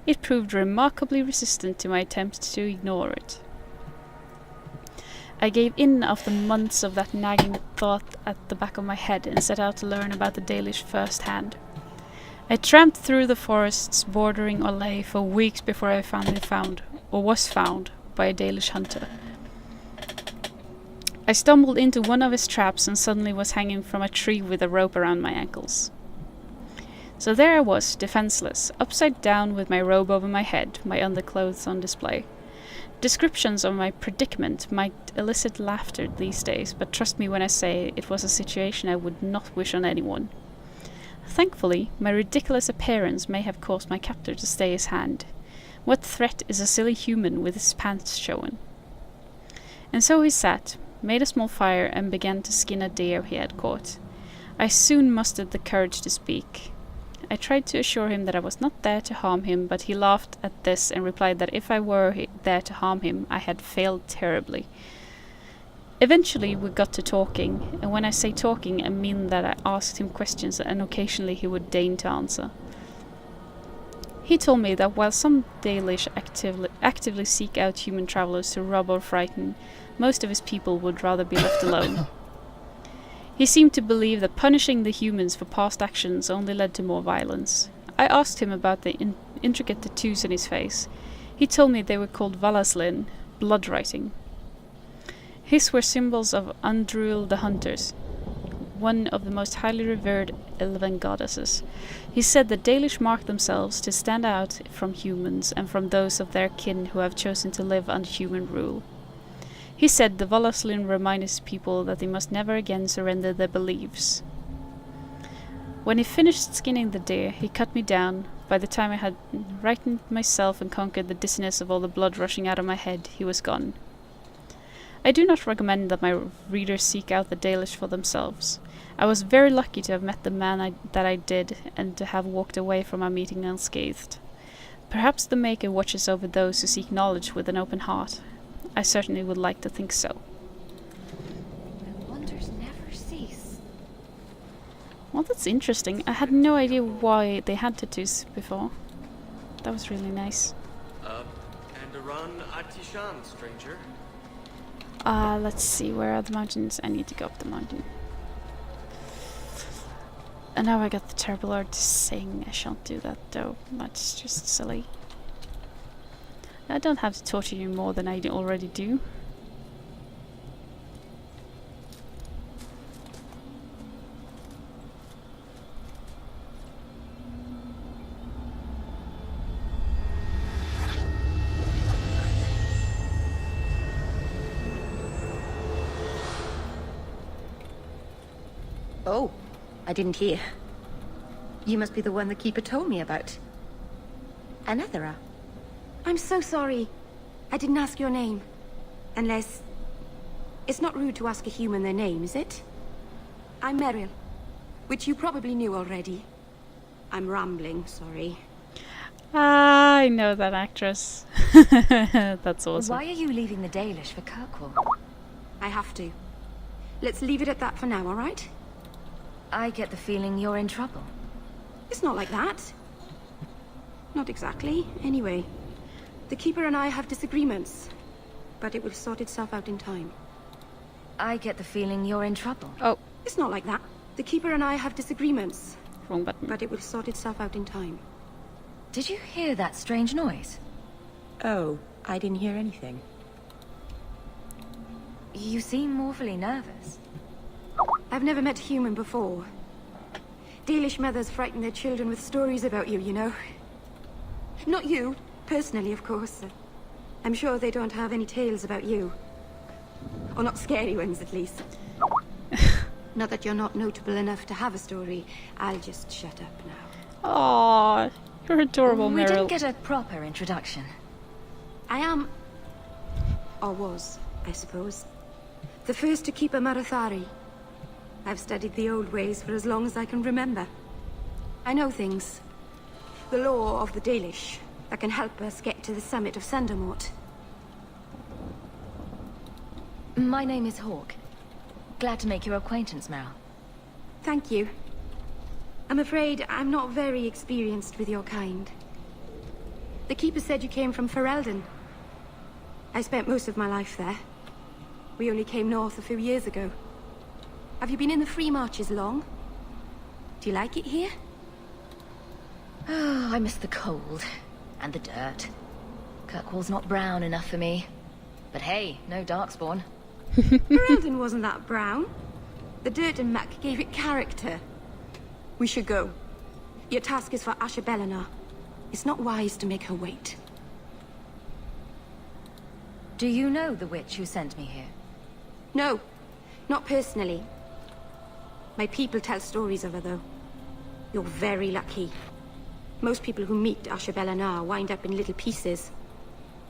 It proved remarkably resistant to my attempts to ignore it. I gave in after months of that nagging thought at the back of my head and set out to learn about the Dalish firsthand. I tramped through the forests bordering Olay for weeks before I finally was found, by a Dalish hunter. I stumbled into one of his traps and suddenly was hanging from a tree with a rope around my ankles. So there I was, defenseless, upside down with my robe over my head, my underclothes on display. Descriptions of my predicament might elicit laughter these days, but trust me when I say it was a situation I would not wish on anyone. Thankfully, my ridiculous appearance may have caused my captor to stay his hand. What threat is a silly human with his pants showing? And so he sat, made a small fire, and began to skin a deer he had caught. I soon mustered the courage to speak. I tried to assure him that I was not there to harm him, but he laughed at this and replied that if I were there to harm him, I had failed terribly. Eventually we got to talking, and when I say talking, I mean that I asked him questions and occasionally he would deign to answer. He told me that while some Dalish actively seek out human travelers to rob or frighten, most of his people would rather be left alone. He seemed to believe that punishing the humans for past actions only led to more violence. I asked him about the intricate tattoos on his face. He told me they were called Valaslin, blood writing. His were symbols of Andruil the Hunters, one of the most highly revered elven goddesses. He said the Dalish marked themselves to stand out from humans and from those of their kin who have chosen to live under human rule. He said the Valaslin reminded his people that they must never again surrender their beliefs. When he finished skinning the deer, he cut me down. By the time I had righted myself and conquered the dizziness of all the blood rushing out of my head, he was gone. I do not recommend that my readers seek out the Dalish for themselves. I was very lucky to have met the man that I did, and to have walked away from our meeting unscathed. Perhaps the Maker watches over those who seek knowledge with an open heart. I certainly would like to think so. The wonders never cease. Well, that's interesting. I had no idea why they had tattoos before. That was really nice. And a run Atishan, stranger. Let's see, where are the mountains? I need to go up the mountain. And now I got the terrible art to sing. I shan't do that though. That's just silly. I don't have to torture you more than I already do. Oh, I didn't hear. You must be the one the keeper told me about. Anethera. I'm so sorry. I didn't ask your name. Unless... It's not rude to ask a human their name, is it? I'm Merril, which you probably knew already. I'm rambling, sorry. I know that actress. That's awesome. Why are you leaving the Dalish for Kirkwall? I have to. Let's leave it at that for now, alright? I get the feeling you're in trouble. It's not like that. Not exactly, anyway. The Keeper and I have disagreements, but it will sort itself out in time. I get the feeling you're in trouble. Oh, It's not like that. The Keeper and I have disagreements, wrong button. but it will sort itself out in time. Did you hear that strange noise? Oh, I didn't hear anything. You seem awfully nervous. I've never met a human before. Dalish mothers frighten their children with stories about you, you know. Not you, personally, of course. I'm sure they don't have any tales about you. Or not scary ones, at least. Not that you're not notable enough to have a story. I'll just shut up now. Aww, you're adorable, We Merril. didn't get a proper introduction. I am... or was, I suppose. The first to keep a Marathari. I've studied the old ways for as long as I can remember. I know things. The law of the Dalish that can help us get to the summit of Sandermort. My name is Hawk. Glad to make your acquaintance, Merril. Thank you. I'm afraid I'm not very experienced with your kind. The Keeper said you came from Ferelden. I spent most of my life there. We only came north a few years ago. Have you been in the Free Marches long? Do you like it here? Oh, I miss the cold. And the dirt. Kirkwall's not brown enough for me. But hey, no Darkspawn. Ferelden wasn't that brown. The dirt and muck gave it character. We should go. Your task is for Asha Bellinar. It's not wise to make her wait. Do you know the witch who sent me here? No, not personally. My people tell stories of her, though. You're very lucky. Most people who meet Asha Bellinar wind up in little pieces,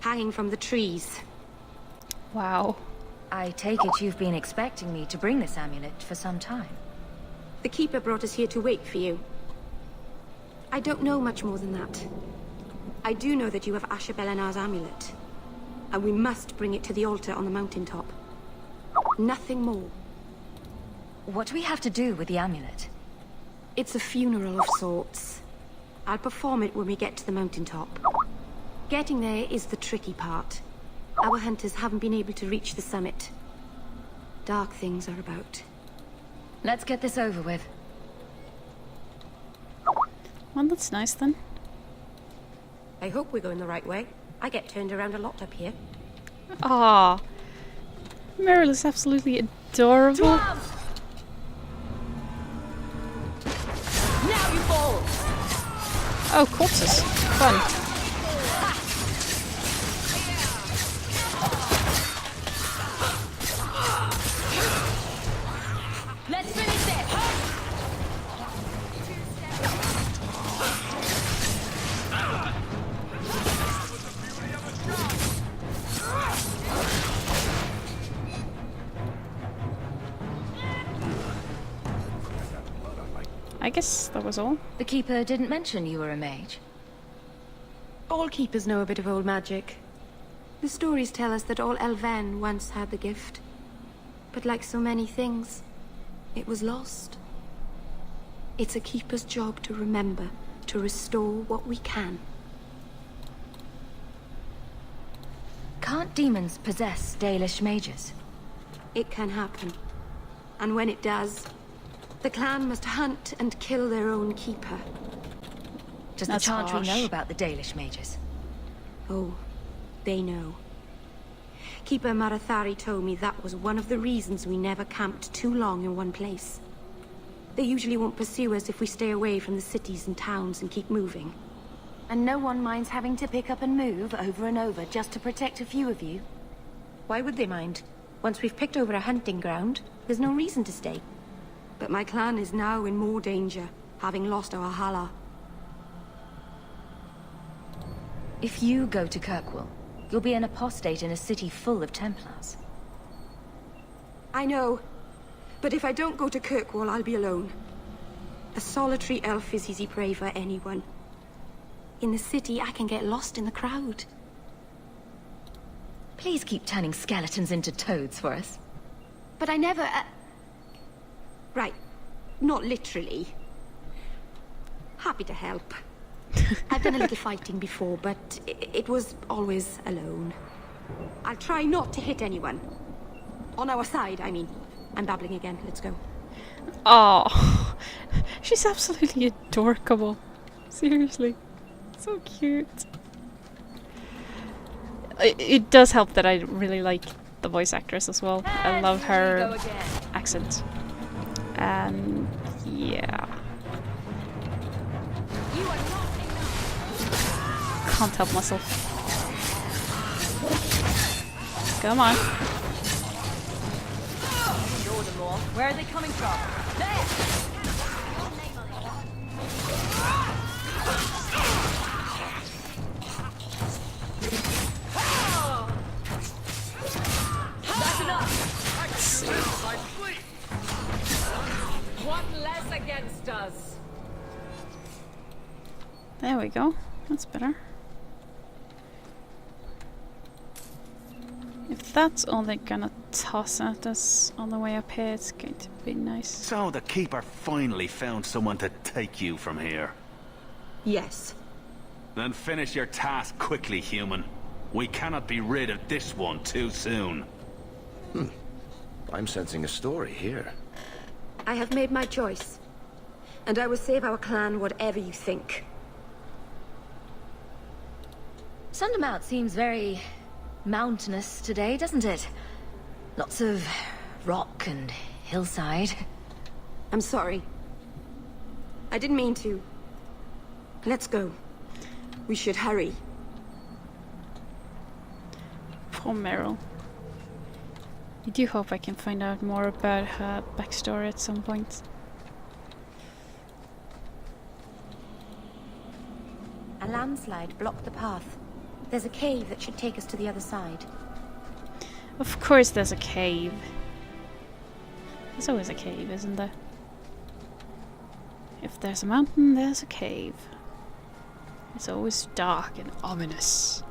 hanging from the trees. Wow. I take it you've been expecting me to bring this amulet for some time. The Keeper brought us here to wait for you. I don't know much more than that. I do know that you have Asha Bellinar's amulet, and we must bring it to the altar on the mountaintop. Nothing more. What do we have to do with the amulet? It's a funeral of sorts. I'll perform it when we get to the mountaintop. Getting there is the tricky part. Our hunters haven't been able to reach the summit. Dark things are about. Let's get this over with. Well, that's nice then. I hope we're going the right way. I get turned around a lot up here. Ah, Merril is absolutely adorable. Now you fall! Oh, corpses. Fun. Let's finish this! I guess that was all. The Keeper didn't mention you were a mage. All keepers know a bit of old magic. The stories tell us that all Elven once had the gift. But like so many things, it was lost. It's a keeper's job to remember, to restore what we can. Can't demons possess Dalish mages? It can happen. And when it does, the clan must hunt and kill their own keeper. Does That's the Chantry harsh. know about the Dalish mages? Oh, they know. Keeper Marathari told me that was one of the reasons we never camped too long in one place. They usually won't pursue us if we stay away from the cities and towns and keep moving. And no one minds having to pick up and move over and over just to protect a few of you. Why would they mind? Once we've picked over a hunting ground, there's no reason to stay. But my clan is now in more danger, having lost our Hala. If you go to Kirkwall, you'll be an apostate in a city full of Templars. I know. But if I don't go to Kirkwall, I'll be alone. A solitary elf is easy prey for anyone. In the city, I can get lost in the crowd. Please keep turning skeletons into toads for us. But I never... Right. Not literally. Happy to help. I've done a little fighting before, but it was always alone. I'll try not to hit anyone. On our side, I mean. I'm babbling again. Let's go. Oh, she's absolutely adorable. Seriously. So cute. It does help that I really like the voice actress as well. I love her accent. And yeah. Can't help myself. Come on. Where are they coming from? That's enough! Let's see. One less against us. There we go. That's better. If that's all they're gonna toss at us on the way up here, it's going to be nice. So the Keeper finally found someone to take you from here. Yes. Then finish your task quickly, human. We cannot be rid of this one too soon. I'm sensing a story here. I have made my choice. And I will save our clan whatever you think. Sundermount seems very mountainous today, doesn't it? Lots of rock and hillside. I'm sorry. I didn't mean to. Let's go. We should hurry. Poor Merril. I do hope I can find out more about her backstory at some point. A landslide blocked the path. There's a cave that should take us to the other side. Of course there's a cave. There's always a cave, isn't there? If there's a mountain, there's a cave. It's always dark and ominous.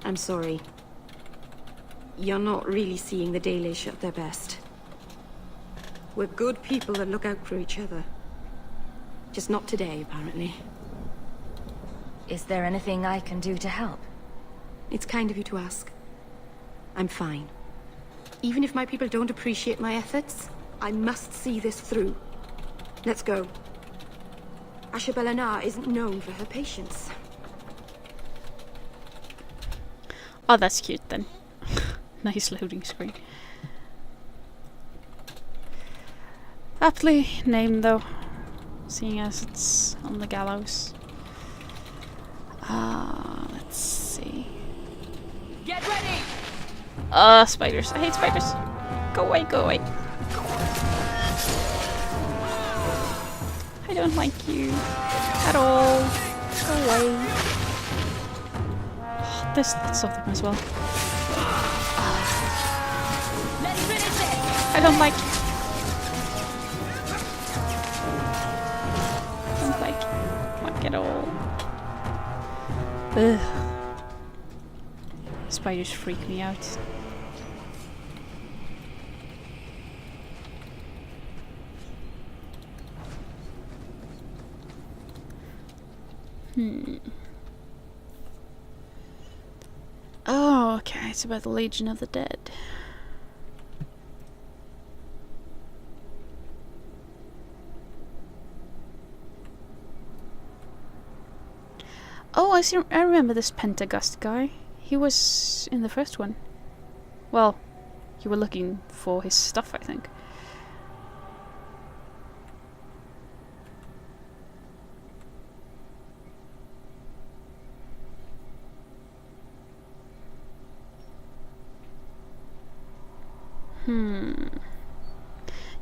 I'm sorry. You're not really seeing the Dalish at their best. We're good people that look out for each other. Just not today, apparently. Is there anything I can do to help? It's kind of you to ask. I'm fine. Even if my people don't appreciate my efforts, I must see this through. Let's go. Ashabelanar isn't known for her patience. Oh, that's cute then. Nice loading screen. Aptly named though, seeing as it's on the gallows. Let's see. Get ready! Spiders. I hate spiders. Go away, go away. I don't like you at all. Go away. There's lots of them as well. Let's finish this! I don't like. Don't like at all. Ugh. Spiders freak me out. Oh, okay, it's about the Legion of the Dead. Oh, I remember this Pentagust guy. He was in the first one. Well, you were looking for his stuff, I think.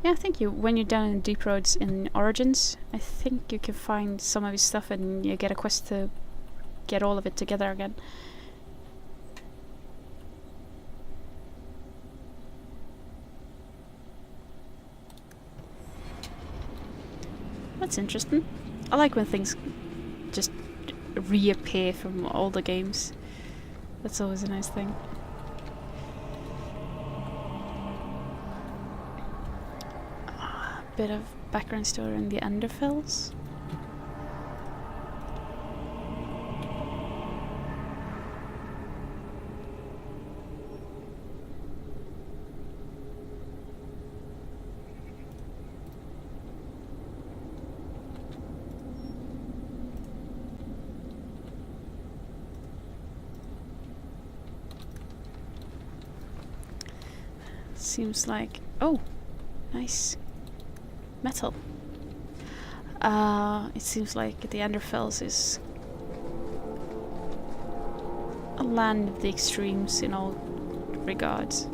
Yeah, I think when you're down in Deep Roads in Origins, I think you can find some of his stuff and you get a quest to get all of it together again. That's interesting. I like when things just reappear from older games. That's always a nice thing. Bit of background story in the Underfells. Seems like, oh, nice. Metal. It seems like the Underfells is a land of the extremes in all regards.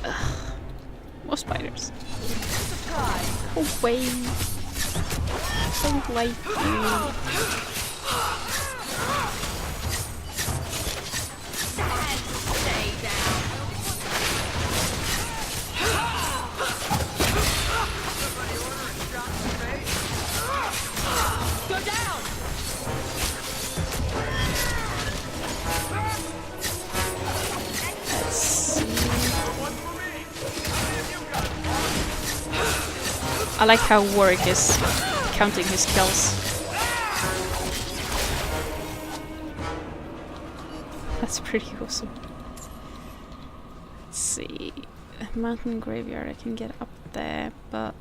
Ugh. More spiders. Go away. Don't like you. I like how Warwick is counting his kills. That's pretty awesome. Let's see. Mountain graveyard, I can get up there, but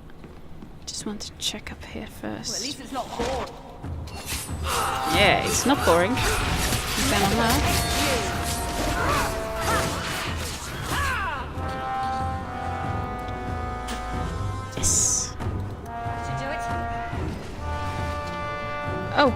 just want to check up here first. Well, at least it's not boring. Yeah, it's not boring. Down on that. Yes. To do it? Oh,